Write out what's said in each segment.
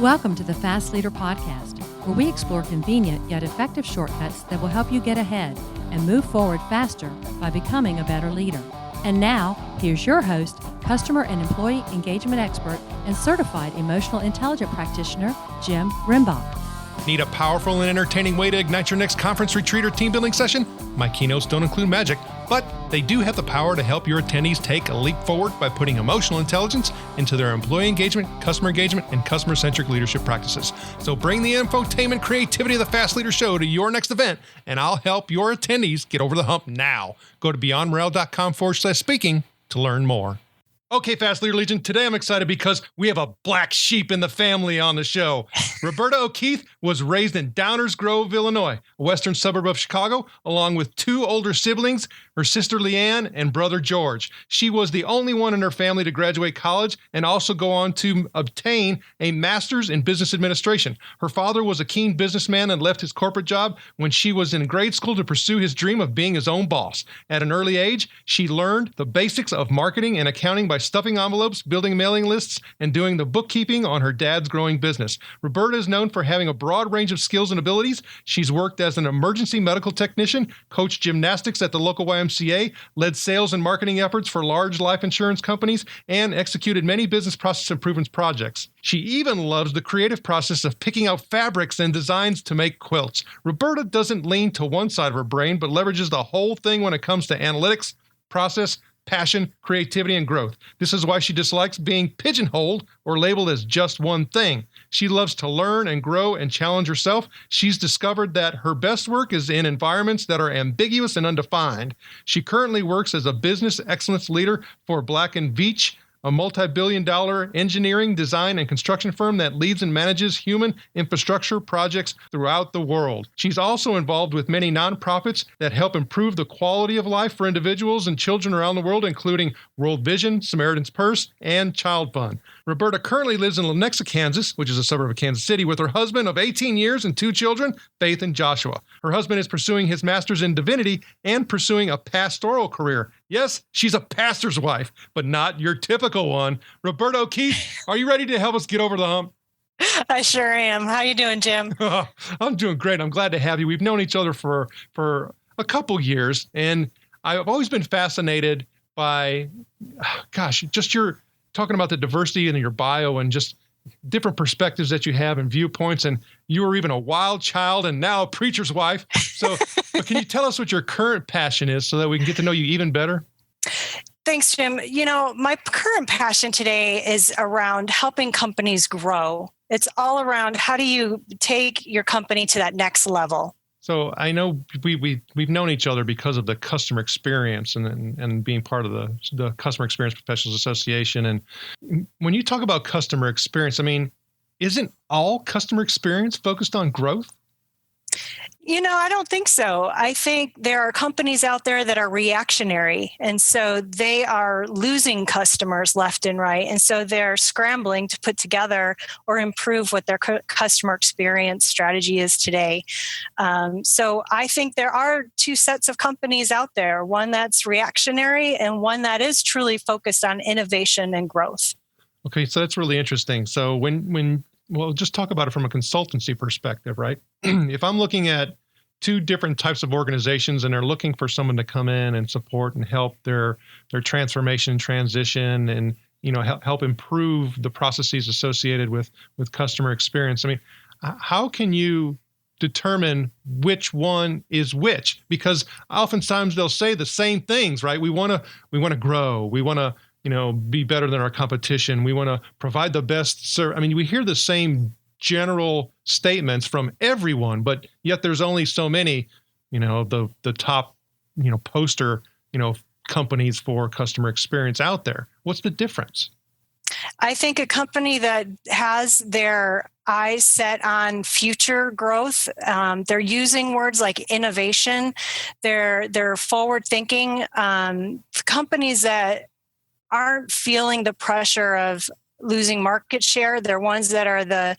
Welcome to the Fast Leader Podcast, where we explore convenient yet effective shortcuts that will help you get ahead and move forward faster by becoming a better leader. And now, here's your host, customer and employee engagement expert and certified emotional intelligence practitioner, Jim Rimbach. Need a powerful and entertaining way to ignite your next conference, retreat, or team building session? My keynotes don't include magic, but they do have the power to help your attendees take a leap forward by putting emotional intelligence into their employee engagement, and customer-centric leadership practices. So bring the infotainment creativity of the Fast Leader Show to your next event, and I'll help your attendees get over the hump now. Go to beyondmorale.com/speaking to learn more. Okay, Fast Leader Legion, today I'm excited because we have a black sheep in the family on the show. Roberta O'Keith was raised in Downers Grove, Illinois, a western suburb of Chicago, along with two older siblings, her sister Leanne and brother George. She was the only one in her family to graduate college and also go on to obtain a master's in business administration. Her father was a keen businessman and left his corporate job when she was in grade school to pursue his dream of being his own boss. At an early age, she learned the basics of marketing and accounting by stuffing envelopes, building mailing lists, and doing the bookkeeping on her dad's growing business. Roberta is known for having a broad range of skills and abilities. She's worked as an emergency medical technician, coached gymnastics at the local YMCA, led sales and marketing efforts for large life insurance companies, and executed many business process improvements projects. She even loves the creative process of picking out fabrics and designs to make quilts. Roberta doesn't lean to one side of her brain, but leverages the whole thing when it comes to analytics, process, passion, creativity, and growth. This is why she dislikes being pigeonholed or labeled as just one thing. She loves to learn and grow and challenge herself. She's discovered that her best work is in environments that are ambiguous and undefined. She currently works as a business excellence leader for Black & Veatch, a multi-billion-dollar engineering, design, and construction firm that leads and manages human infrastructure projects throughout the world. She's also involved with many nonprofits that help improve the quality of life for individuals and children around the world, including World Vision, Samaritan's Purse, and Child Fund. Roberta currently lives in Lenexa, Kansas, which is a suburb of Kansas City, with her husband of 18 years and two children, Faith and Joshua. Her husband is pursuing his master's in divinity and pursuing a pastoral career. Yes, she's a pastor's wife, but not your typical one. Roberta O'Keith, are you ready to help us get over the hump? I sure am. How you doing, Jim? I'm doing great. I'm glad to have you. We've known each other for a couple years, and I've always been fascinated by, just your talking about the diversity in your bio and just different perspectives that you have and viewpoints. And you were even a wild child and now a preacher's wife. So but can you tell us what your current passion is so that we can get to know you even better? Thanks, Jim. You know, my current passion today is around helping companies grow. It's all around how do you take your company to that next level? So I know we've known each other because of the customer experience and being part of the Customer Experience Professionals Association. And when you talk about customer experience, I mean, isn't all customer experience focused on growth? You know, I don't think so. I think there are companies out there that are reactionary, and so they are losing customers left and right. And so they're scrambling to put together or improve what their customer experience strategy is today. So I think there are two sets of companies out there, one that's reactionary and one that is truly focused on innovation and growth. Okay, so that's really interesting. So well, just talk about it from a consultancy perspective, right? If I'm looking at two different types of organizations and they're looking for someone to come in and support and help their transformation, transition, and help improve the processes associated with customer experience. I mean, how can you determine which one is which? Because oftentimes they'll say the same things, right? We want to grow. We want to be better than our competition. We want to provide the best service. I mean, we hear the same general statements from everyone, but yet there's only so many, the top, poster, companies for customer experience out there. What's the difference? I think a company that has their eyes set on future growth, they're using words like innovation, they're forward thinking, companies that aren't feeling the pressure of losing market share. They're ones that are the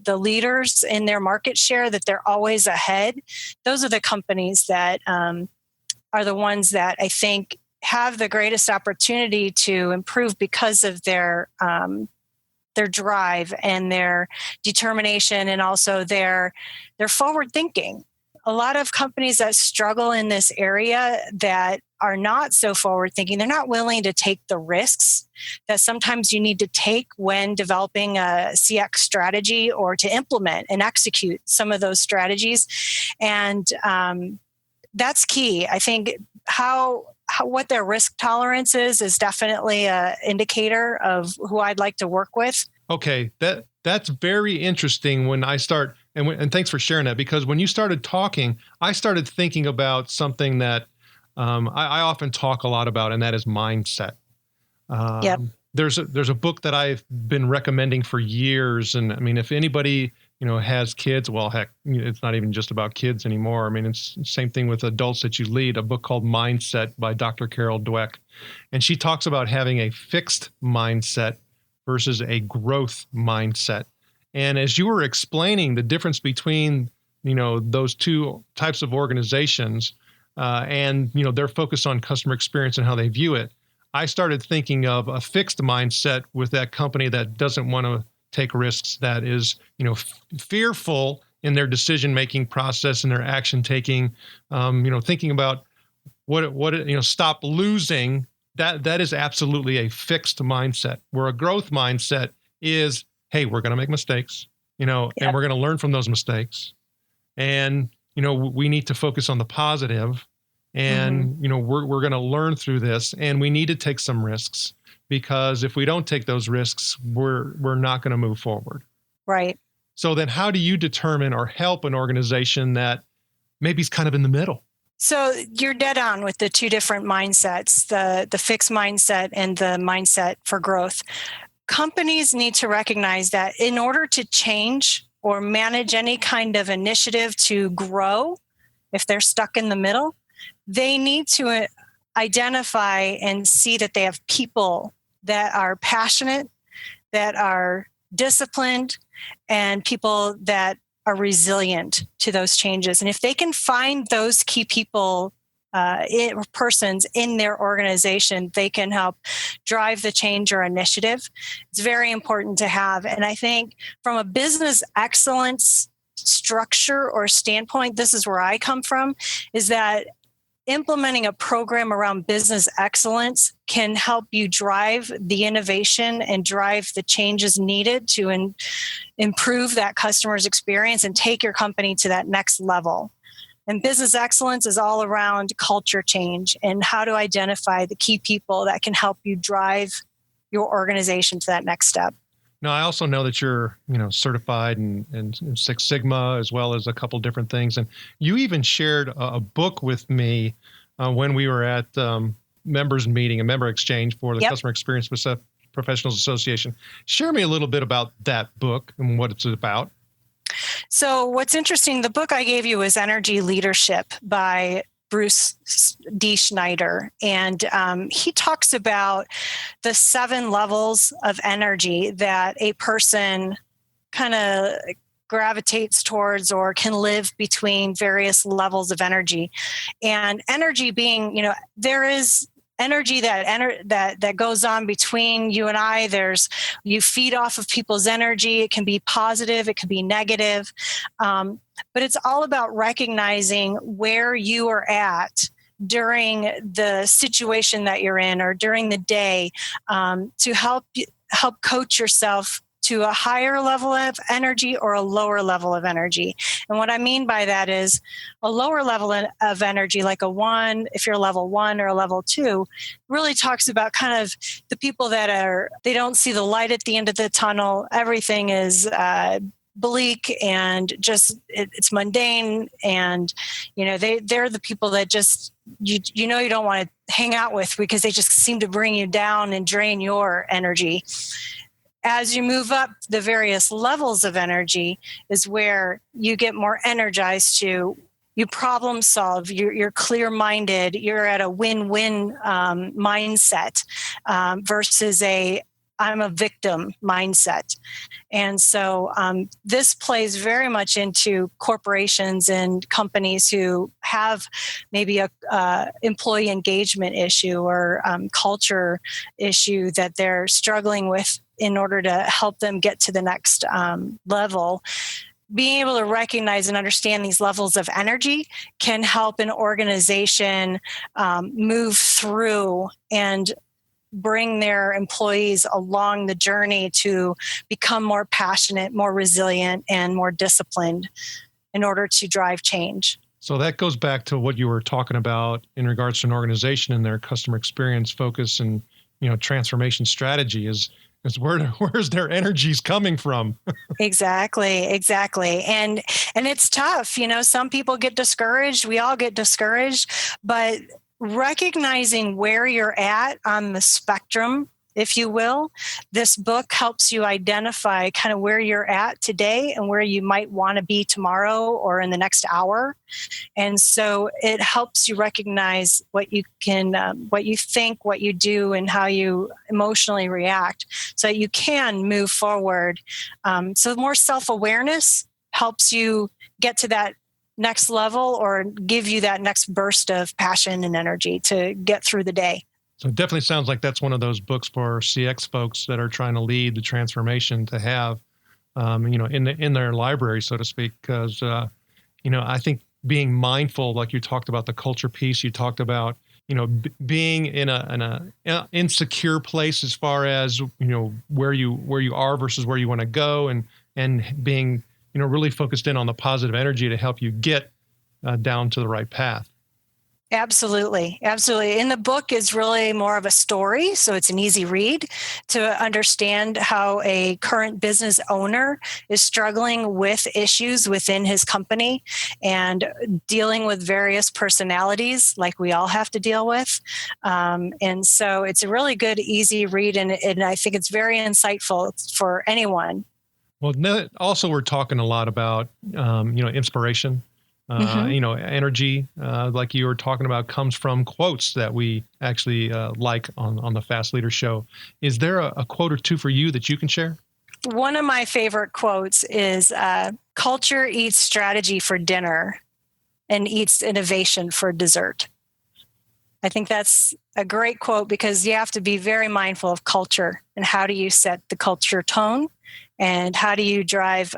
leaders in their market share, that they're always ahead. Those are the companies that are the ones that I think have the greatest opportunity to improve because of their their drive and their determination, and also their forward thinking. A lot of companies that struggle in this area that are not so forward thinking, they're not willing to take the risks that sometimes you need to take when developing a CX strategy or to implement and execute some of those strategies. And that's key. I think what their risk tolerance is definitely an indicator of who I'd like to work with. Okay, that's very interesting. When I start, and thanks for sharing that, because when you started talking, I started thinking about something that I often talk a lot about, and that is mindset. Yep. There's a book that I've been recommending for years, and I mean, if anybody has kids, well, heck, it's not even just about kids anymore. I mean, it's the same thing with adults that you lead. A book called Mindset by Dr. Carol Dweck, and she talks about having a fixed mindset versus a growth mindset. And as you were explaining the difference between those two types of organizations, and they're focused on customer experience and how they view it, I started thinking of a fixed mindset with that company that doesn't want to take risks, that is fearful in their decision-making process and their action taking, thinking about what stop losing. That is absolutely a fixed mindset. Where a growth mindset is, hey, we're going to make mistakes, and we're going to learn from those mistakes. And, we need to focus on the positive, and, we're going to learn through this, and we need to take some risks, because if we don't take those risks, we're not going to move forward. Right. So then how do you determine or help an organization that maybe is kind of in the middle? So you're dead on with the two different mindsets, the fixed mindset and the mindset for growth. Companies need to recognize that in order to change or manage any kind of initiative to grow, if they're stuck in the middle, they need to identify and see that they have people that are passionate, that are disciplined, and people that are resilient to those changes. And if they can find those key people, persons in their organization, they can help drive the change or initiative. It's very important to have. And I think from a business excellence structure or standpoint, this is where I come from, is that implementing a program around business excellence can help you drive the innovation and drive the changes needed to improve that customer's experience and take your company to that next level. And business excellence is all around culture change and how to identify the key people that can help you drive your organization to that next step. Now, I also know that you're, certified in Six Sigma, as well as a couple different things. And you even shared a book with me when we were at members meeting, a member exchange for the Customer Experience Professionals Association. Share me a little bit about that book and what it's about. So what's interesting, the book I gave you was Energy Leadership by Bruce D. Schneider. And he talks about the 7 levels of energy that a person kind of gravitates towards or can live between various levels of energy. And energy being, there is energy that goes on between you and I. You feed off of people's energy. It can be positive, it can be negative. But it's all about recognizing where you are at during the situation that you're in or during the day, to help coach yourself to a higher level of energy or a lower level of energy. And what I mean by that is a lower level of energy, like a 1, if you're level 1 or a level 2, really talks about kind of the people that they don't see the light at the end of the tunnel. Everything is bleak and just it's mundane, and they're the people that just you don't want to hang out with because they just seem to bring you down and drain your energy. As you move up the various levels of energy is where you get more energized to, you problem solve, you're clear-minded, you're at a win-win mindset versus a I'm a victim mindset. And so this plays very much into corporations and companies who have maybe a employee engagement issue or culture issue that they're struggling with in order to help them get to the next level. Being able to recognize and understand these levels of energy can help an organization move through and bring their employees along the journey to become more passionate, more resilient, and more disciplined in order to drive change. So that goes back to what you were talking about in regards to an organization and their customer experience focus and, transformation strategy is where's their energies coming from? Exactly. And it's tough. Some people get discouraged. We all get discouraged, but recognizing where you're at on the spectrum, if you will, this book helps you identify kind of where you're at today and where you might want to be tomorrow or in the next hour. And so it helps you recognize what you can, what you think, what you do, and how you emotionally react so that you can move forward. So more self-awareness helps you get to that next level or give you that next burst of passion and energy to get through the day. So it definitely sounds like that's one of those books for CX folks that are trying to lead the transformation to have, in their library, so to speak. Because, I think being mindful, like you talked about the culture piece, you talked about, being in a insecure place as far as, where you are versus where you want to go, and being, really focused in on the positive energy to help you get down to the right path. Absolutely. And the book is really more of a story, so it's an easy read to understand how a current business owner is struggling with issues within his company and dealing with various personalities like we all have to deal with. And so it's a really good, easy read, and I think it's very insightful for anyone. Well, also we're talking a lot about, inspiration. Energy, like you were talking about, comes from quotes that we actually like on the Fast Leader Show. Is there a quote or two for you that you can share? One of my favorite quotes is, culture eats strategy for dinner and eats innovation for dessert. I think that's a great quote because you have to be very mindful of culture and how do you set the culture tone and how do you drive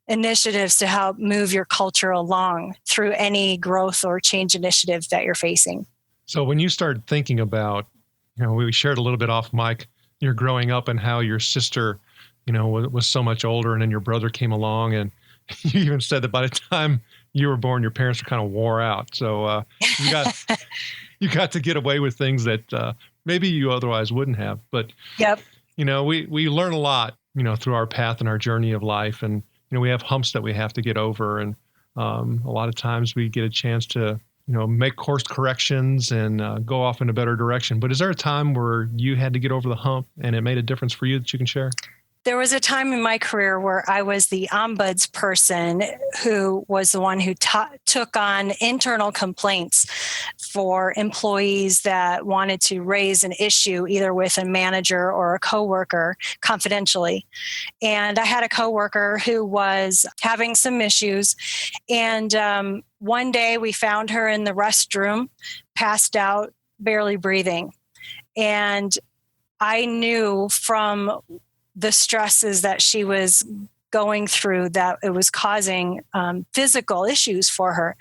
initiatives to help move your culture along through any growth or change initiative that you're facing. So when you start thinking about, we shared a little bit off mic, you're growing up and how your sister, was so much older and then your brother came along, and you even said that by the time you were born, your parents were kind of wore out. So you got to get away with things that maybe you otherwise wouldn't have. But, yep. We learn a lot, through our path and our journey of life. And, we have humps that we have to get over. And a lot of times we get a chance to, make course corrections and go off in a better direction. But is there a time where you had to get over the hump and it made a difference for you that you can share? There was a time in my career where I was the ombuds person who was the one who took on internal complaints for employees that wanted to raise an issue either with a manager or a coworker confidentially. And I had a coworker who was having some issues. And one day we found her in the restroom, passed out, barely breathing. And I knew from the stresses that she was going through that it was causing physical issues for her.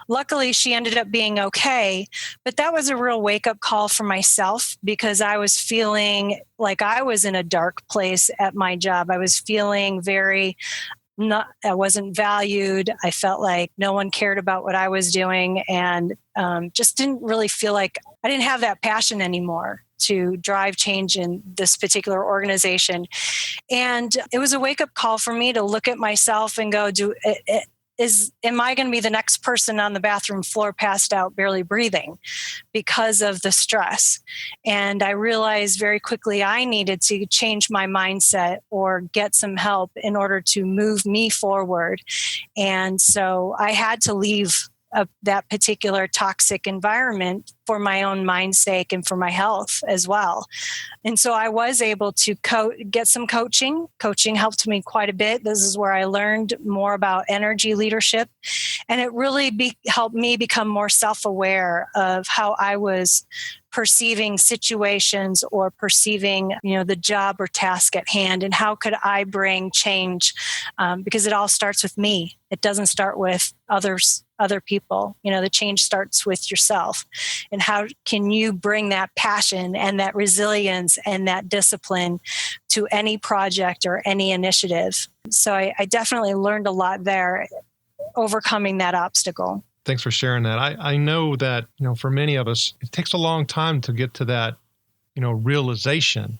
Luckily, she ended up being okay, but that was a real wake-up call for myself because I was feeling like I was in a dark place at my job. I was feeling I wasn't valued. I felt like no one cared about what I was doing and just didn't really feel like I didn't have that passion anymore to drive change in this particular organization. And it was a wake-up call for me to look at myself and go, am I going to be the next person on the bathroom floor passed out, barely breathing because of the stress? And I realized very quickly I needed to change my mindset or get some help in order to move me forward. And so I had to leave that particular toxic environment for my own mind's sake and for my health as well. And so I was able to get some coaching. Coaching helped me quite a bit. This is where I learned more about energy leadership. And it really helped me become more self-aware of how I was perceiving situations or perceiving, the job or task at hand, and how could I bring change? Because it all starts with me. It doesn't start with other people. The change starts with yourself. And how can you bring that passion and that resilience and that discipline to any project or any initiative? So I definitely learned a lot there, overcoming that obstacle. Thanks for sharing that. I know that, for many of us, it takes a long time to get to that, realization.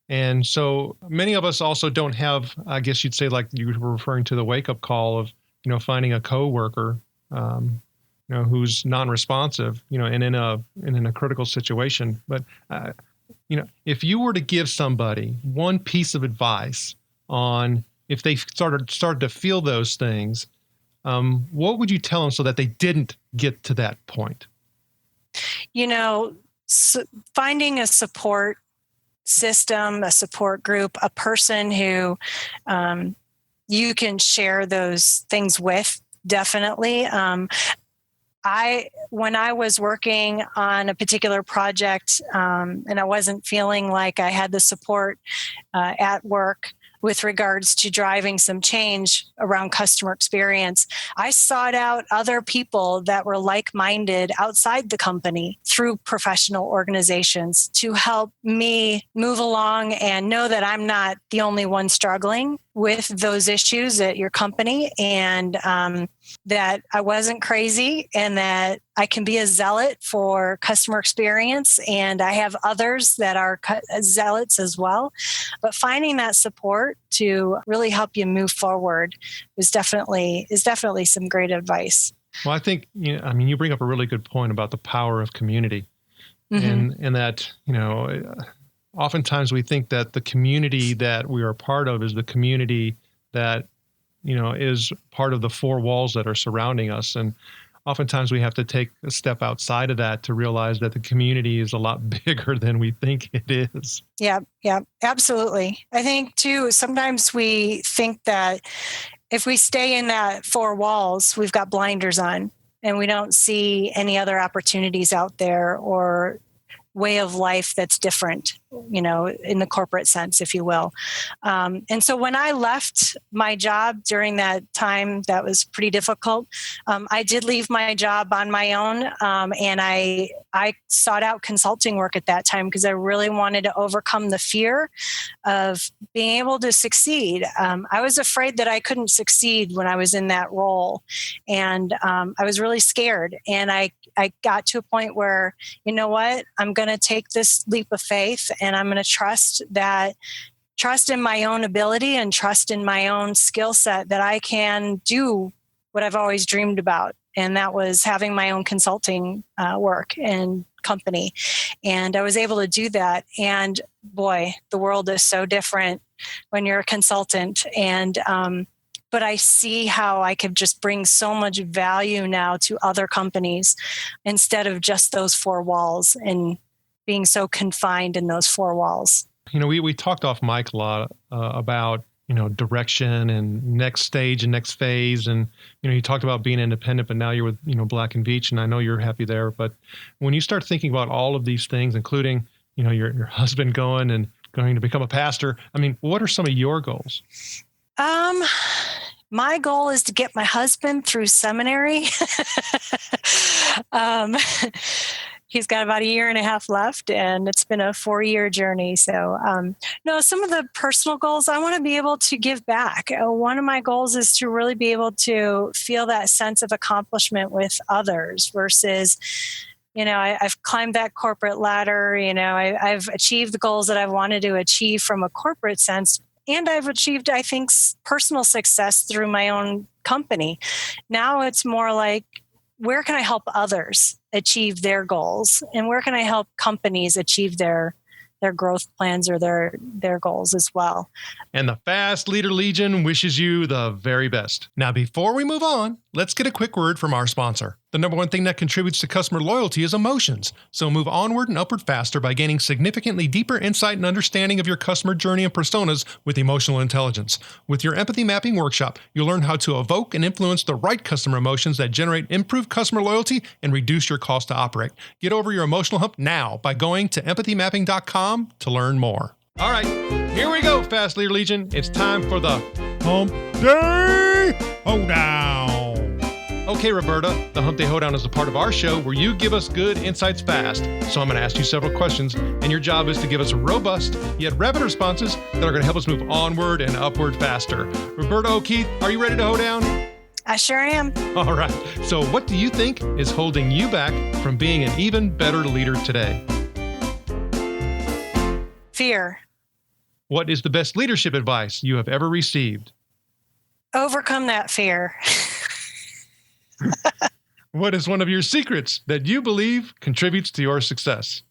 And so many of us also don't have, I guess you'd say, like you were referring to the wake-up call of, finding a coworker, who's non-responsive, and in a critical situation. But, if you were to give somebody one piece of advice on if they started to feel those things, what would you tell them so that they didn't get to that point? Finding a support system, a support group, a person who you can share those things with, definitely. When I was working on a particular project and I wasn't feeling like I had the support at work with regards to driving some change around customer experience, I sought out other people that were like-minded outside the company through professional organizations to help me move along and know that I'm not the only one struggling with those issues at your company, and that I wasn't crazy, and that I can be a zealot for customer experience, and I have others that are zealots as well. But finding that support to really help you move forward is definitely some great advice. Well, I think, you bring up a really good point about the power of community. Mm-hmm. and that, oftentimes we think that the community that we are a part of is the community that, is part of the four walls that are surrounding us. And oftentimes we have to take a step outside of that to realize that the community is a lot bigger than we think it is. Yeah, absolutely. I think too, sometimes we think that if we stay in that four walls, we've got blinders on and we don't see any other opportunities out there or way of life that's different, in the corporate sense, if you will. And so when I left my job during that time, that was pretty difficult. I did leave my job on my own, and I sought out consulting work at that time because I really wanted to overcome the fear of being able to succeed. I was afraid that I couldn't succeed when I was in that role, and I was really scared. And I got to a point where, you know what, I'm going to take this leap of faith, and I'm going to trust in my own ability and trust in my own skill set that I can do what I've always dreamed about. And that was having my own consulting work and company. And I was able to do that. And boy, the world is so different when you're a consultant. And but I see how I could just bring so much value now to other companies instead of just those four walls and being so confined in those four walls. We talked off mic a lot about, direction and next stage and next phase. And, you talked about being independent, but now you're with, Black & Veatch, and I know you're happy there. But when you start thinking about all of these things, including, your husband going to become a pastor, what are some of your goals? My goal is to get my husband through seminary. He's got about 1.5 years left, and it's been a 4-year journey. So, some of the personal goals, I want to be able to give back. One of my goals is to really be able to feel that sense of accomplishment with others versus, I've climbed that corporate ladder. I've achieved the goals that I wanted to achieve from a corporate sense. And I've achieved, I think, personal success through my own company. Now it's more like, where can I help others achieve their goals? And where can I help companies achieve their growth plans or their goals as well? And the Fast Leader Legion wishes you the very best. Now, before we move on, let's get a quick word from our sponsor. The number one thing that contributes to customer loyalty is emotions. So move onward and upward faster by gaining significantly deeper insight and understanding of your customer journey and personas with emotional intelligence. With your empathy mapping workshop, you'll learn how to evoke and influence the right customer emotions that generate improved customer loyalty and reduce your cost to operate. Get over your emotional hump now by going to empathymapping.com to learn more. All right, here we go, Fast Leader Legion. It's time for the Hump Day Hoedown. Okay, Roberta, the Hump Day Hoedown is a part of our show where you give us good insights fast. So I'm going to ask you several questions, and your job is to give us robust yet rapid responses that are going to help us move onward and upward faster. Roberta O'Keith, are you ready to hoedown? I sure am. All right. So what do you think is holding you back from being an even better leader today? Fear. What is the best leadership advice you have ever received? Overcome that fear. What is one of your secrets that you believe contributes to your success?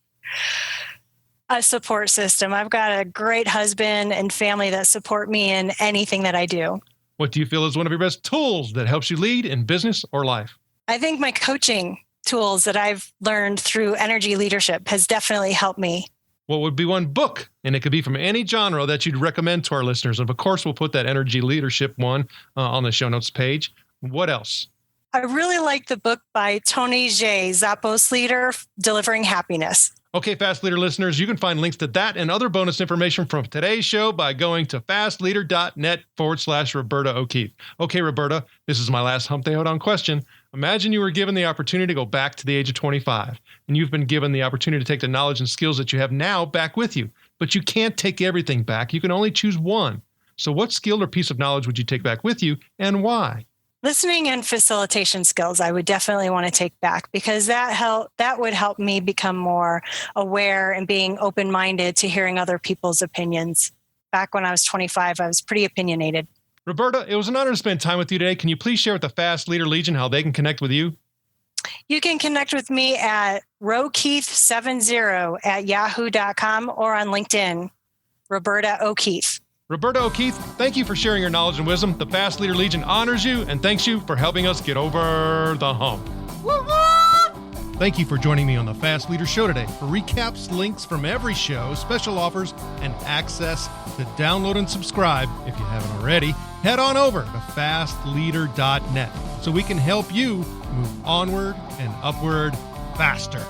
A support system. I've got a great husband and family that support me in anything that I do. What do you feel is one of your best tools that helps you lead in business or life? I think my coaching tools that I've learned through energy leadership has definitely helped me. What would be one book, and it could be from any genre, that you'd recommend to our listeners? And of course, we'll put that energy leadership one on the show notes page. What else? I really like the book by Tony J, Zappos Leader, Delivering Happiness. Okay, Fast Leader listeners, you can find links to that and other bonus information from today's show by going to fastleader.net/Roberta O'Keith. Okay, Roberta, this is my last Hump Day Hoedown question. Imagine you were given the opportunity to go back to the age of 25, and you've been given the opportunity to take the knowledge and skills that you have now back with you. But you can't take everything back. You can only choose one. So what skill or piece of knowledge would you take back with you, and why? Listening and facilitation skills, I would definitely want to take back, because that would help me become more aware and being open-minded to hearing other people's opinions. Back when I was 25, I was pretty opinionated. Roberta, it was an honor to spend time with you today. Can you please share with the Fast Leader Legion how they can connect with you? You can connect with me at rokeith70@yahoo.com or on LinkedIn, Roberta O'Keith. Roberta O'Keith, thank you for sharing your knowledge and wisdom. The Fast Leader Legion honors you and thanks you for helping us get over the hump. Thank you for joining me on the Fast Leader Show today. For recaps, links from every show, special offers, and access to download and subscribe, if you haven't already, head on over to fastleader.net so we can help you move onward and upward faster.